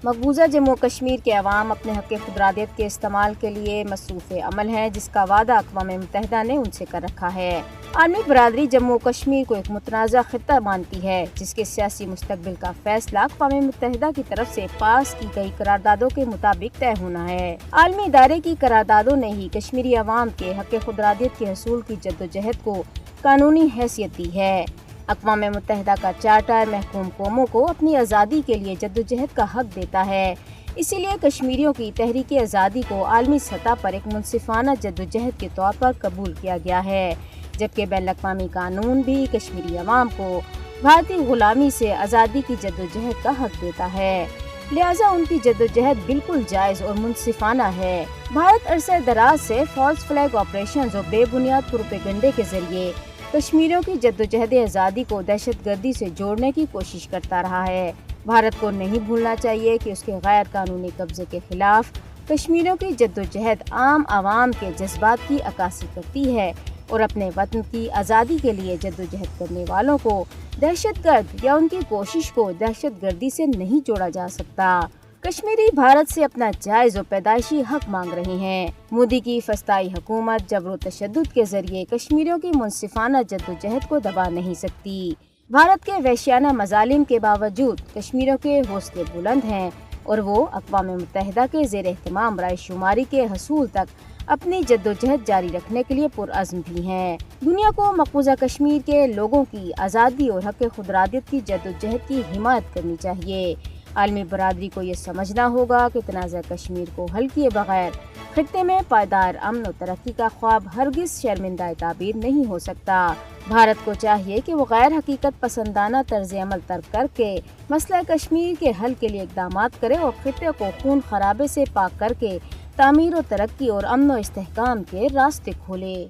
مقبوضہ جموں و کشمیر کے عوام اپنے حق خودارادیت کے استعمال کے لیے مصروف عمل ہیں، جس کا وعدہ اقوام متحدہ نے ان سے کر رکھا ہے۔ عالمی برادری جموں و کشمیر کو ایک متنازع خطہ مانتی ہے، جس کے سیاسی مستقبل کا فیصلہ اقوام متحدہ کی طرف سے پاس کی گئی قراردادوں کے مطابق طے ہونا ہے۔ عالمی ادارے کی قراردادوں نے ہی کشمیری عوام کے حق خودارادیت کے حصول کی جدوجہد کو قانونی حیثیت دی ہے۔ اقوام متحدہ کا چارٹر محکوم قوموں کو اپنی آزادی کے لیے جدوجہد کا حق دیتا ہے، اسی لیے کشمیریوں کی تحریک آزادی کو عالمی سطح پر ایک منصفانہ جدوجہد کے طور پر قبول کیا گیا ہے، جبکہ بین الاقوامی قانون بھی کشمیری عوام کو بھارتی غلامی سے آزادی کی جدوجہد کا حق دیتا ہے، لہٰذا ان کی جدوجہد بالکل جائز اور منصفانہ ہے۔ بھارت عرصہ دراز سے فالس فلیگ آپریشنز اور بے بنیاد پروپیگنڈے کے ذریعے کشمیریوں کی جدوجہد آزادی کو دہشت گردی سے جوڑنے کی کوشش کرتا رہا ہے۔ بھارت کو نہیں بھولنا چاہیے کہ اس کے غیر قانونی قبضے کے خلاف کشمیریوں کی جدوجہد عام عوام کے جذبات کی عکاسی کرتی ہے اور اپنے وطن کی آزادی کے لیے جدوجہد کرنے والوں کو دہشت گرد یا ان کی کوشش کو دہشت گردی سے نہیں جوڑا جا سکتا۔ کشمیری بھارت سے اپنا جائز و پیدائشی حق مانگ رہے ہیں۔ مودی کی فسطائی حکومت جبر و تشدد کے ذریعے کشمیریوں کی منصفانہ جدوجہد کو دبا نہیں سکتی۔ بھارت کے وحشیانہ مظالم کے باوجود کشمیریوں کے حوصلے بلند ہیں اور وہ اقوام متحدہ کے زیر اہتمام رائے شماری کے حصول تک اپنی جدوجہد جاری رکھنے کے لیے پرعزم بھی ہیں۔ دنیا کو مقبوضہ کشمیر کے لوگوں کی آزادی اور حق خودارادیت کی جدوجہد کی حمایت کرنی چاہیے۔ عالمی برادری کو یہ سمجھنا ہوگا کہ تنازع کشمیر کو حل کیے بغیر خطے میں پائیدار امن و ترقی کا خواب ہرگز شرمندہ تعبیر نہیں ہو سکتا۔ بھارت کو چاہیے کہ وہ غیر حقیقت پسندانہ طرز عمل ترک کر کے مسئلہ کشمیر کے حل کے لیے اقدامات کرے اور خطے کو خون خرابے سے پاک کر کے تعمیر و ترقی اور امن و استحکام کے راستے کھولے۔